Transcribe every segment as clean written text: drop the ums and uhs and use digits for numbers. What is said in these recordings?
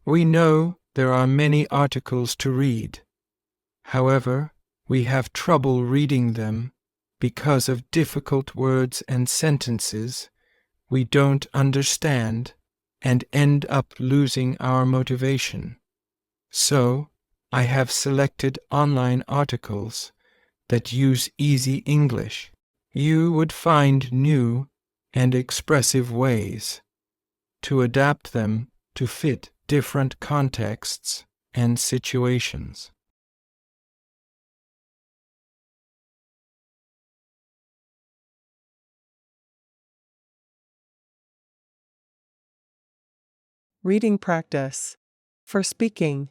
We know there are many articles to read. However, we have trouble reading them because of difficult words and sentences we don't understand and end up losing our motivation. So, I have selected online articles that use easy English. You would find new and expressive ways to adapt them to fit different contexts and situations. Reading practice. For speaking.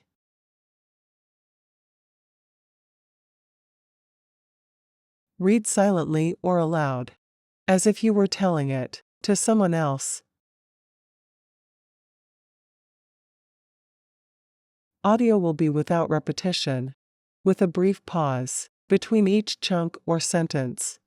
Read silently or aloud, as if you were telling it to someone else. Audio will be without repetition, with a brief pause between each chunk or sentence.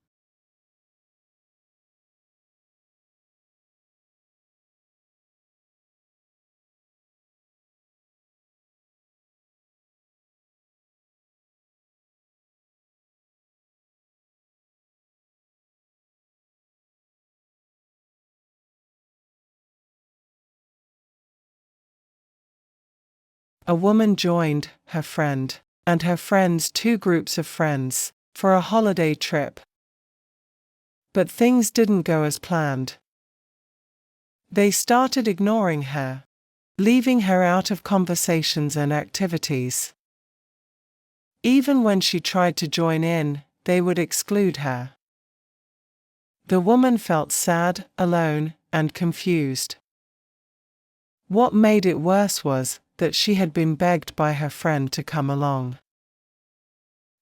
A woman joined her friend and her friend's two groups of friends for a holiday trip. But things didn't go as planned. They started ignoring her, leaving her out of conversations and activities. Even when she tried to join in, they would exclude her. The woman felt sad, alone, and confused. What made it worse was that she had been begged by her friend to come along.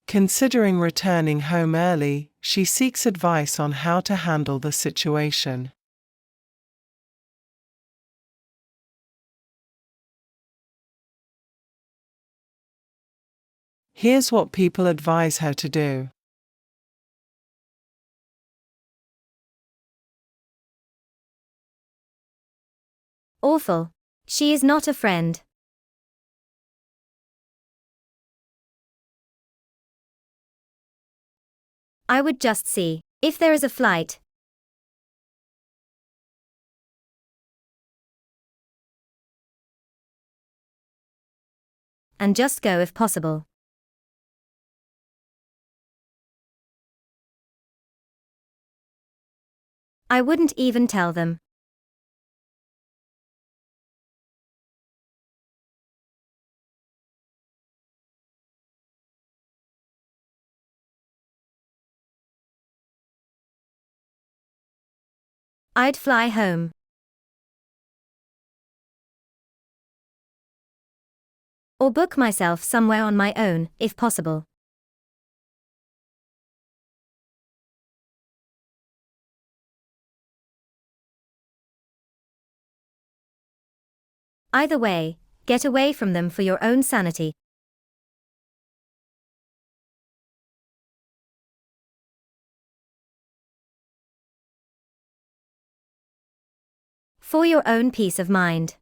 Considering returning home early, she seeks advice on how to handle the situation. Here's what people advise her to do. Awful. She is not a friend. I would just see if there is a flight. And just go if possible. I wouldn't even tell them. I'd fly home. Or book myself somewhere on my own, if possible. Either way, get away from them for your own sanity. For your own peace of mind.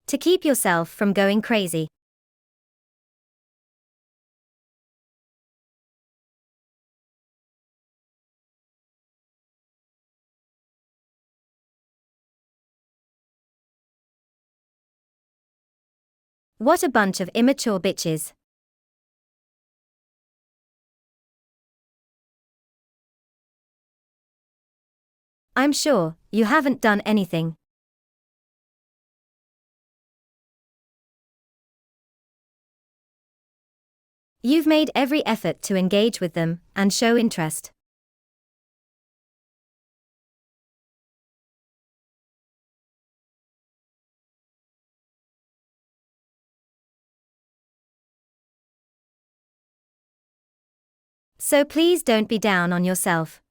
To keep yourself from going crazy. What a bunch of immature bitches. I'm sure you haven't done anything. You've made every effort to engage with them and show interest. So please don't be down on yourself.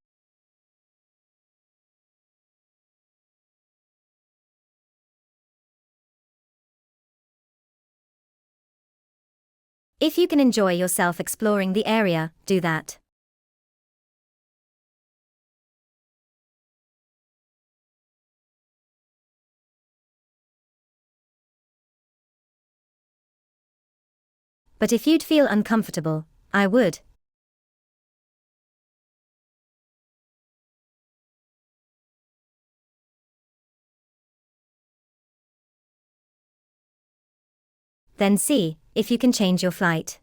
If you can enjoy yourself exploring the area, do that. but if you'd feel uncomfortable, I would. Then see if you can change your flight.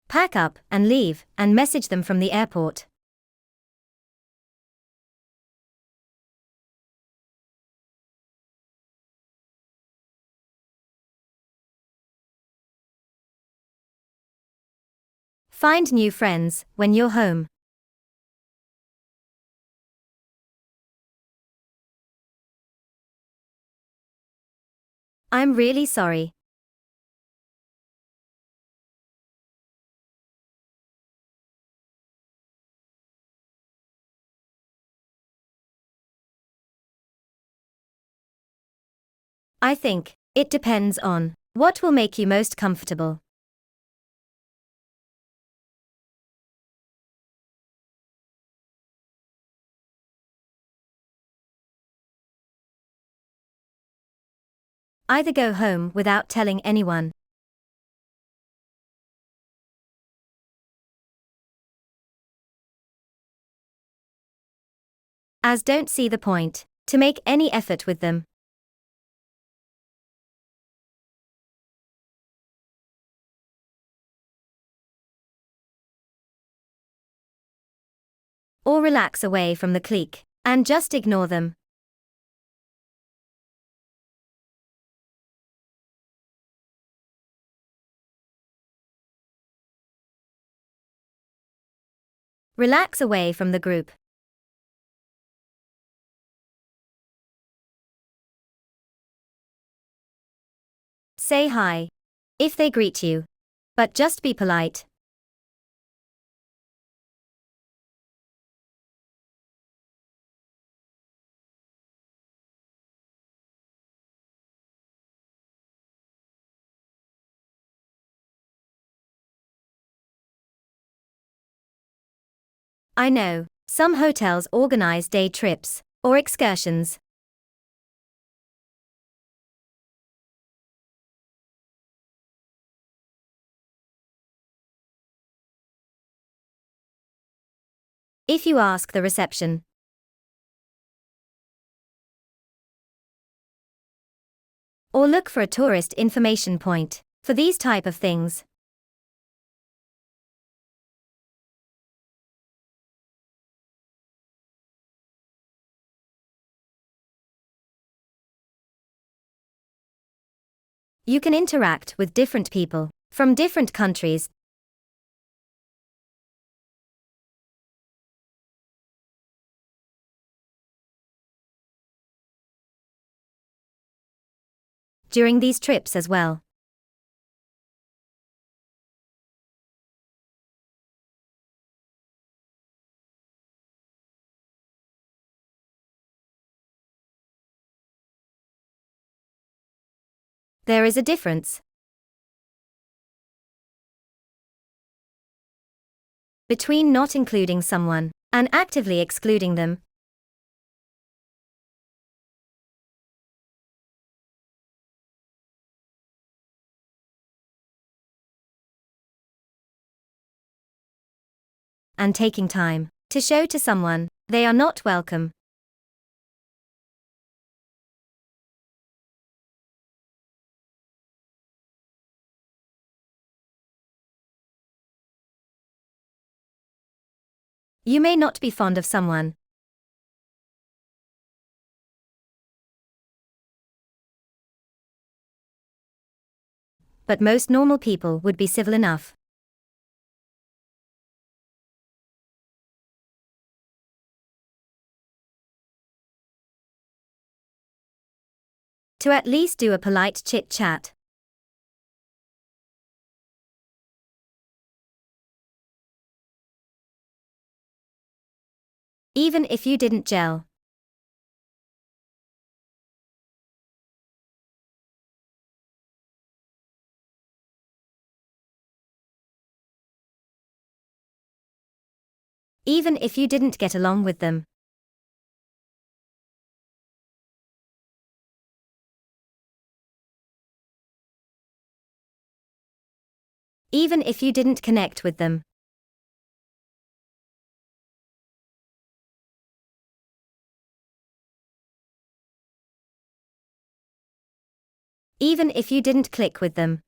Pack up and leave, and message them from the airport. Find new friends when you're home. I'm really sorry. I think it depends on what will make you most comfortable. Either go home without telling anyone. As don't see the point to make any effort with them. Or relax away from the clique and just ignore them. Relax away from the group. Say hi if they greet you, but just be polite. I know some hotels organize day trips or excursions. If you ask the reception, or look for a tourist information point for these type of things. You can interact with different people from different countries. During these trips as well. There is a difference between not including someone and actively excluding them. And taking time to show to someone they are not welcome. You may not be fond of someone, but most normal people would be civil enough. To at least do a polite chit-chat. Even if you didn't gel. even if you didn't get along with them. Even if you didn't connect with them. Even if you didn't click with them.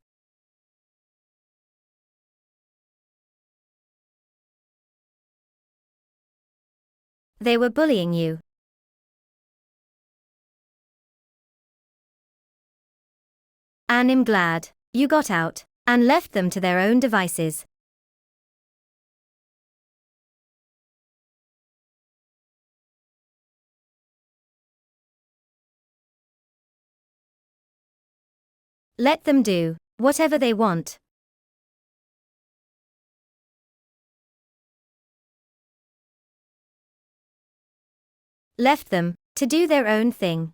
They were bullying you. And I'm glad you got out and left them to their own devices. Let them do whatever they want. Left them to do their own thing.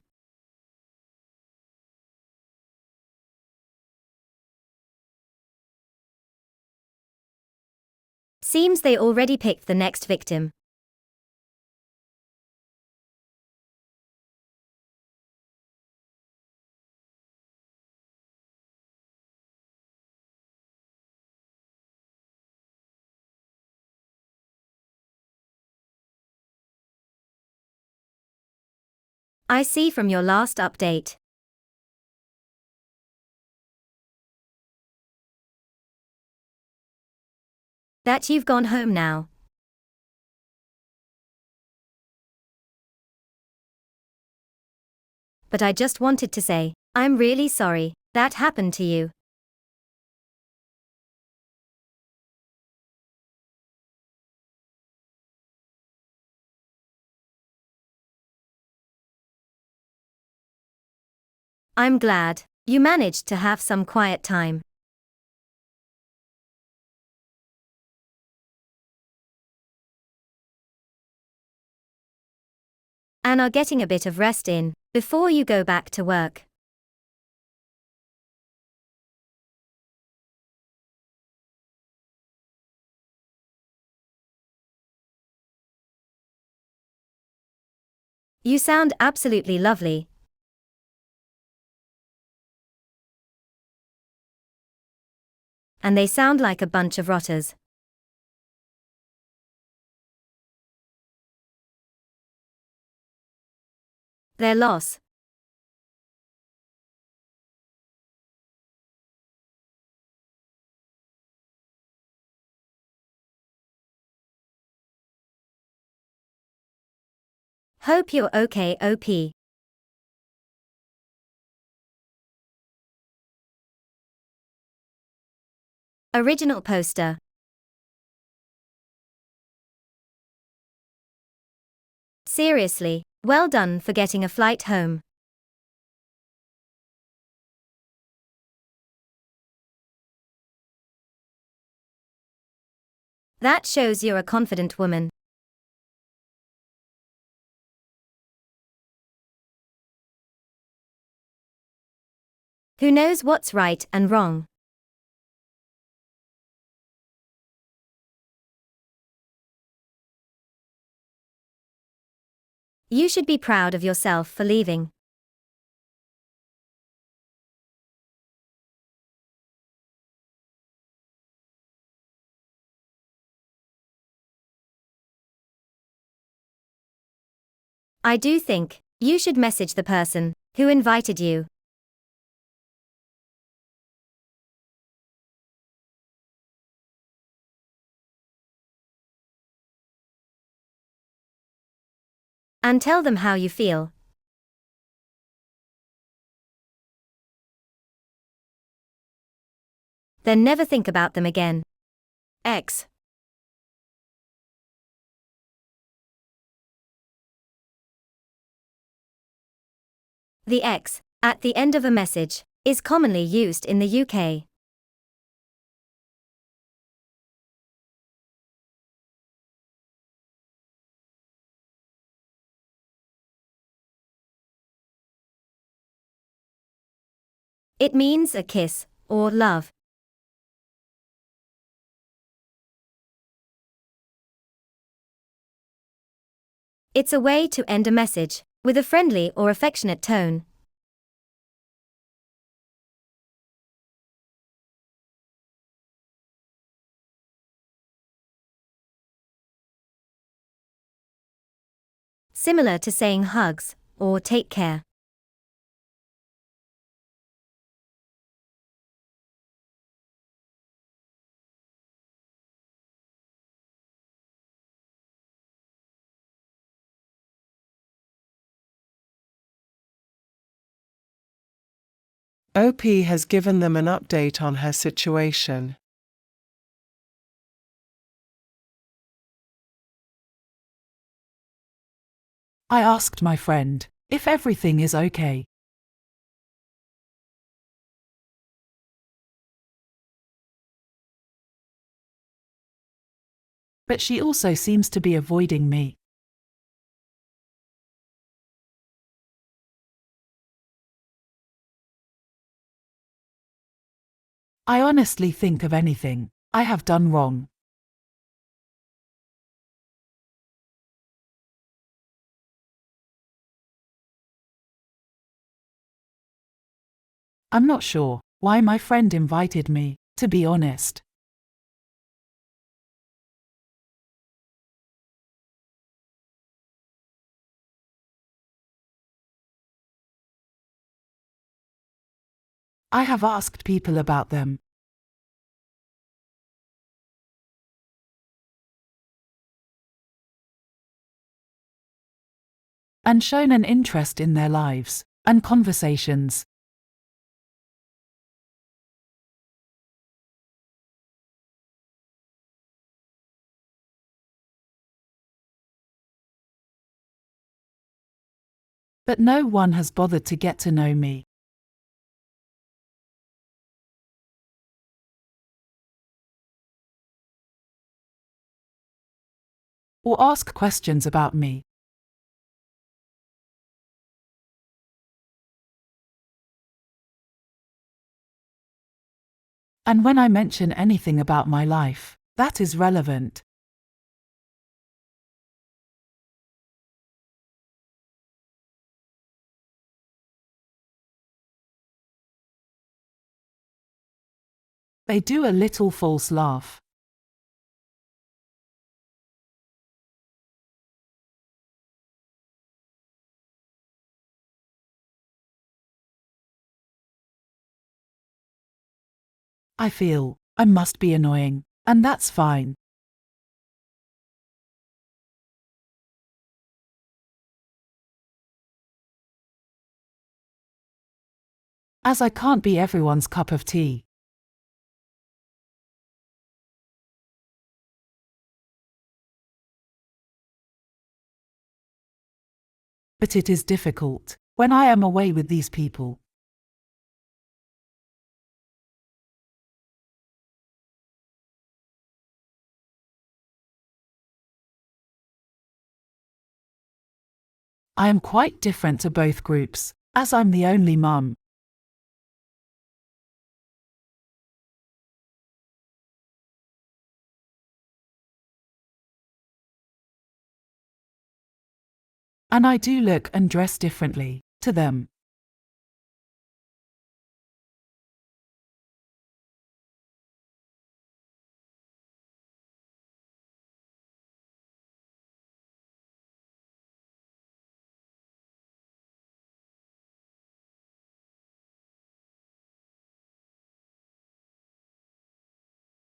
Seems they already picked the next victim. I see from your last update. That you've gone home now. But I just wanted to say, I'm really sorry that happened to you. I'm glad you managed to have some quiet time. And are getting a bit of rest in before you go back to work. You sound absolutely lovely. And they sound like a bunch of rotters. Their loss. Hope you're okay, OP. Original poster. Seriously, well done for getting a flight home. That shows you're a confident woman. Who knows what's right and wrong? You should be proud of yourself for leaving. I do think you should message the person who invited you. And tell them how you feel. Then never think about them again. X. The X, at the end of a message, is commonly used in the UK. It means a kiss, or love. It's a way to end a message with a friendly or affectionate tone. Similar to saying hugs or take care. OP has given them an update on her situation. I asked my friend if everything is okay. But she also seems to be avoiding me. I honestly think of anything I have done wrong. I'm not sure why my friend invited me, to be honest. I have asked people about them. And shown an interest in their lives and conversations. But no one has bothered to get to know me. Or ask questions about me. And when I mention anything about my life that is relevant, they do a little false laugh. I feel I must be annoying, and that's fine. As I can't be everyone's cup of tea. But it is difficult when I am away with these people. I am quite different to both groups, as I'm the only mum. And I do look and dress differently to them.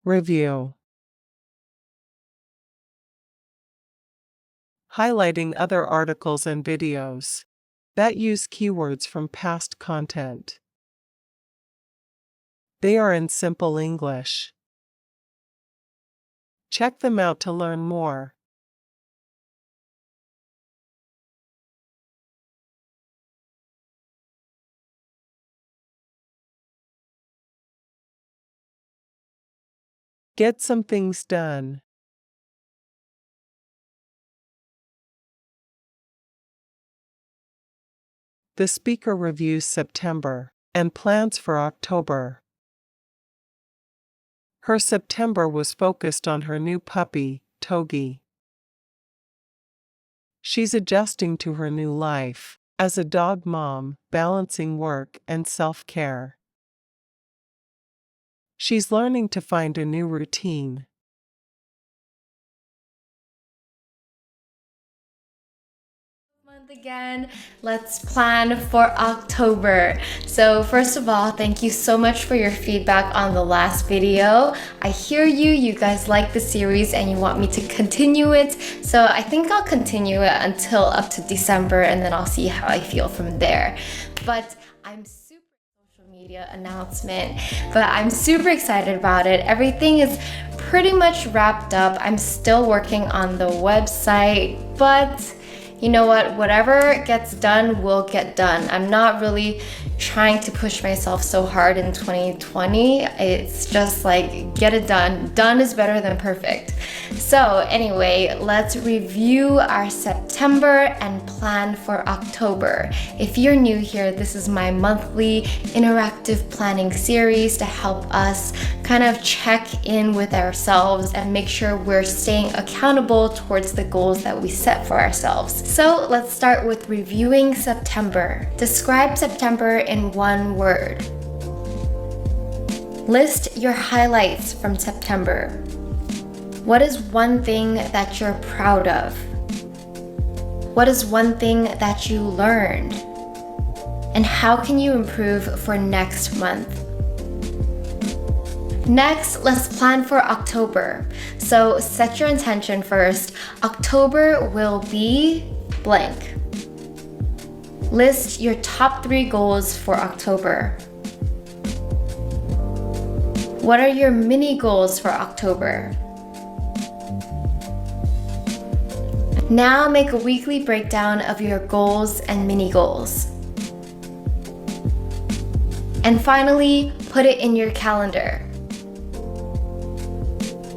Review. Highlighting other articles and videos that use keywords from past content. They are in simple English. Check them out to learn more. Get some things done. The speaker reviews September and plans for October. Her September was focused on her new puppy, Togi. She's adjusting to her new life as a dog mom, balancing work and self-care. She's learning to find a new routine. Again, let's plan for October. So first of all, thank you so much for your feedback on the last video. I hear you guys like the series and you want me to continue it. So I think I'll continue it until up to December and then I'll see how I feel from there. But I'm super social media announcement, but I'm super excited about it. Everything is pretty much wrapped up. I'm still working on the website, but you know what, whatever gets done will get done. I'm not really trying to push myself so hard in 2020. It's just like, get it done. Done is better than perfect. So anyway, let's review our September and plan for October. If you're new here, this is my monthly interactive planning series to help us kind of check in with ourselves and make sure we're staying accountable towards the goals that we set for ourselves. So let's start with reviewing September. Describe September in one word. List your highlights from September. What is one thing that you're proud of? What is one thing that you learned? And how can you improve for next month? Next, let's plan for October. So set your intention first. October will be blank. List your top 3 goals for October. What are your mini goals for October? Now make a weekly breakdown of your goals and mini goals. And finally, put it in your calendar.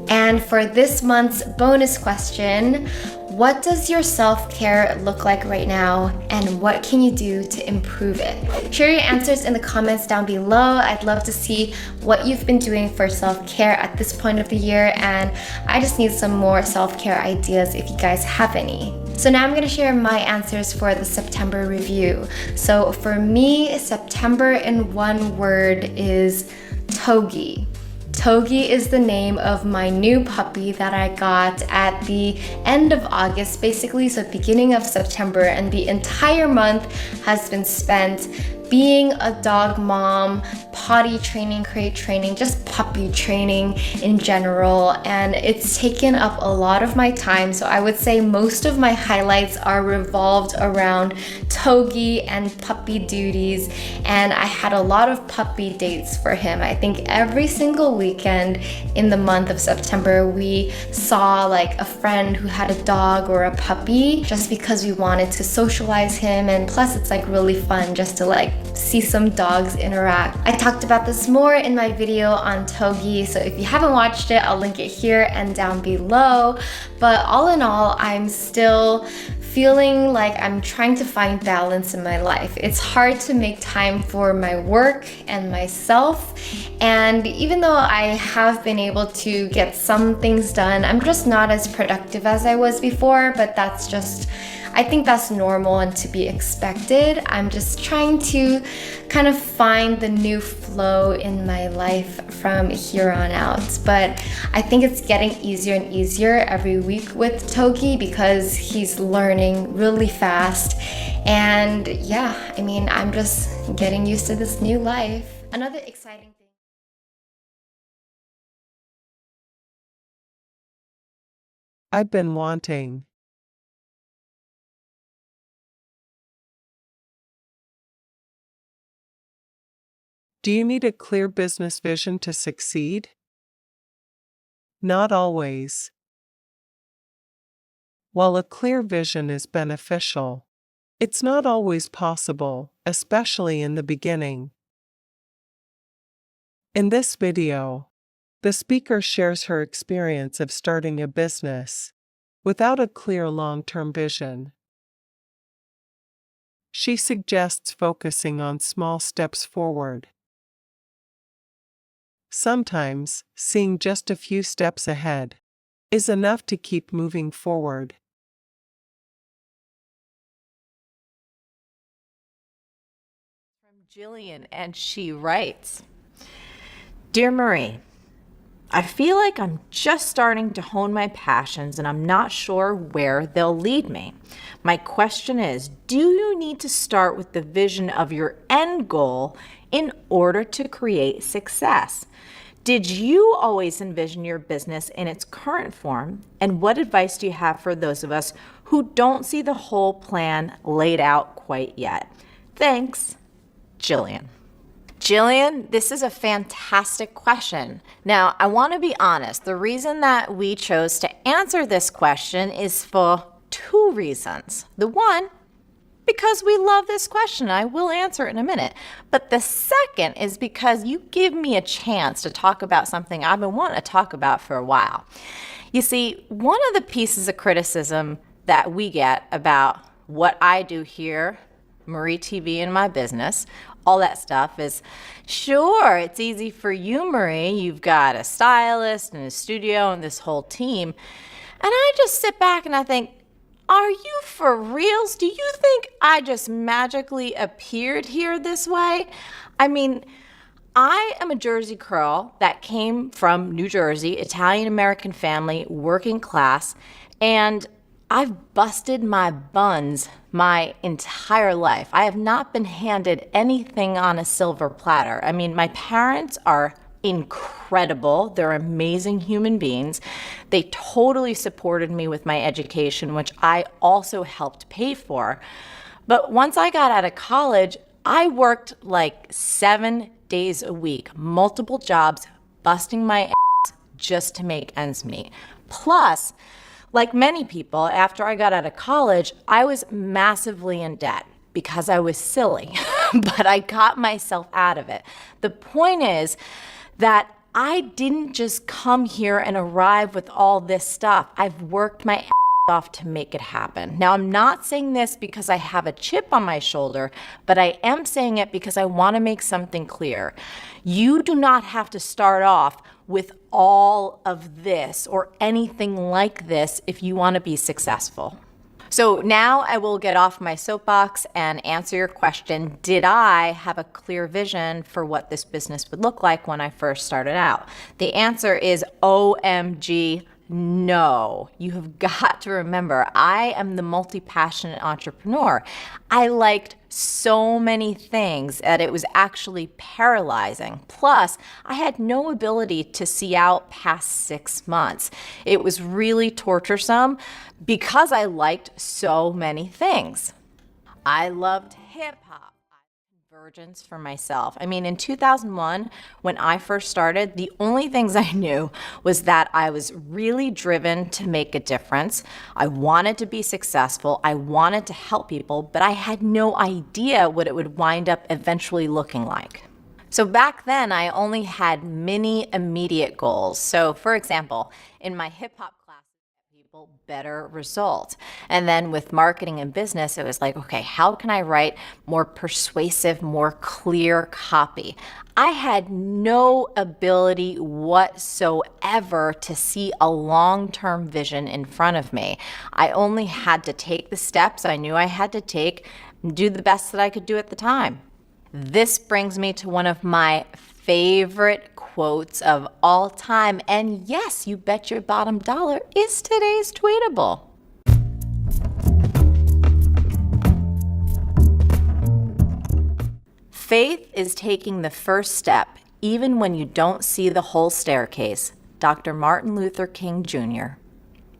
And for this month's bonus question, what does your self-care look like right now and what can you do to improve it? Share your answers in the comments down below. I'd love to see what you've been doing for self-care at this point of the year, and I just need some more self-care ideas if you guys have any. So now I'm going to share my answers for the September review. So for me, September in one word is Togi. Togi is the name of my new puppy that I got at the end of August, basically, so beginning of September, and the entire month has been spent being a dog mom, potty training, crate training, just puppy training in general, and it's taken up a lot of my time. So I would say most of my highlights are revolved around Togi and puppy duties, and I had a lot of puppy dates for him. I think every single weekend in the month of September we saw like a friend who had a dog or a puppy just because we wanted to socialize him, and plus it's like really fun just to like see some dogs interact. I talked about this more in my video on Togi, so if you haven't watched it, I'll link it here and down below. But all in all, I'm still feeling like I'm trying to find balance in my life. It's hard to make time for my work and myself, and even though I have been able to get some things done, I'm just not as productive as I was before, but that's just, I think that's normal and to be expected. I'm just trying to kind of find the new flow in my life from here on out. But I think it's getting easier and easier every week with Togi because he's learning really fast. And yeah, I mean, I'm just getting used to this new life. Another exciting thing. I've been wanting. Do you need a clear business vision to succeed? Not always. While a clear vision is beneficial, it's not always possible, especially in the beginning. In this video, the speaker shares her experience of starting a business without a clear long-term vision. She suggests focusing on small steps forward. Sometimes, seeing just a few steps ahead is enough to keep moving forward. Jillian, and she writes, Dear Marie, I feel like I'm just starting to hone my passions and I'm not sure where they'll lead me. My question is, do you need to start with the vision of your end goal in order to create success? Did you always envision your business in its current form? And what advice do you have for those of us who don't see the whole plan laid out quite yet? Thanks, Jillian. Jillian, this is a fantastic question. Now, I want to be honest. The reason that we chose to answer this question is for two reasons. The one, because we love this question. I will answer it in a minute. But the second is because you give me a chance to talk about something I've been wanting to talk about for a while. You see, one of the pieces of criticism that we get about what I do here, Marie TV and my business, all that stuff is, sure, it's easy for you, Marie. You've got a stylist and a studio and this whole team. And I just sit back and I think, are you for reals? Do you think I just magically appeared here this way? I mean, I am a Jersey girl that came from New Jersey, Italian-American family, working class, and I've busted my buns my entire life. I have not been handed anything on a silver platter. I mean, my parents are incredible. They're amazing human beings. They totally supported me with my education, which I also helped pay for. But once I got out of college, I worked like 7 days a week, multiple jobs, busting my ass just to make ends meet. Plus, like many people, after I got out of college, I was massively in debt because I was silly, but I got myself out of it. The point is that I didn't just come here and arrive with all this stuff. I've worked my ass off to make it happen. Now, I'm not saying this because I have a chip on my shoulder, but I am saying it because I want to make something clear. You do not have to start off with all of this or anything like this if you want to be successful. So now I will get off my soapbox and answer your question. Did I have a clear vision for what this business would look like when I first started out? The answer is OMG, no. You have got to remember, I am the multi-passionate entrepreneur. I liked so many things that it was actually paralyzing. Plus, I had no ability to see out past 6 months. It was really torturesome because I liked so many things. I loved hip hop. Convergence for myself. I mean, in 2001, when I first started, the only things I knew was that I was really driven to make a difference. I wanted to be successful. I wanted to help people, but I had no idea what it would wind up eventually looking like. So back then, I only had mini immediate goals. So for example, in my hip hop class, better result. And then with marketing and business, it was like, okay, how can I write more persuasive, more clear copy? I had no ability whatsoever to see a long-term vision in front of me. I only had to take the steps I knew I had to take and do the best that I could do at the time. This brings me to one of my favorite quotes of all time. And yes, you bet your bottom dollar is today's tweetable. Faith is taking the first step, even when you don't see the whole staircase. Dr. Martin Luther King Jr.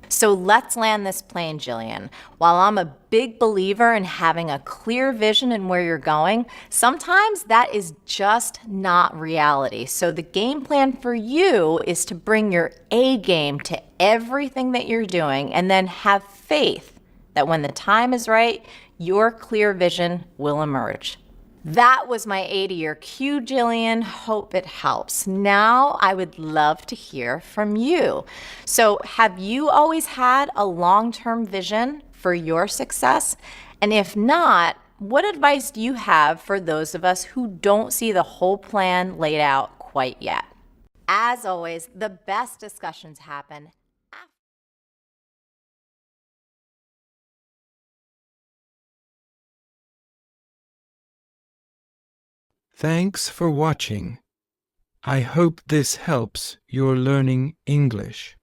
So let's land this plane, Jillian. While I'm a big believer in having a clear vision and where you're going, sometimes that is just not reality. So the game plan for you is to bring your A game to everything that you're doing and then have faith that when the time is right, your clear vision will emerge. That was my A to your Q, Jillian. Hope it helps. Now I would love to hear from you. So have you always had a long-term vision for your success? And if not, what advice do you have for those of us who don't see the whole plan laid out quite yet? As always, the best discussions happen Thanks for watching. I hope this helps your learning English.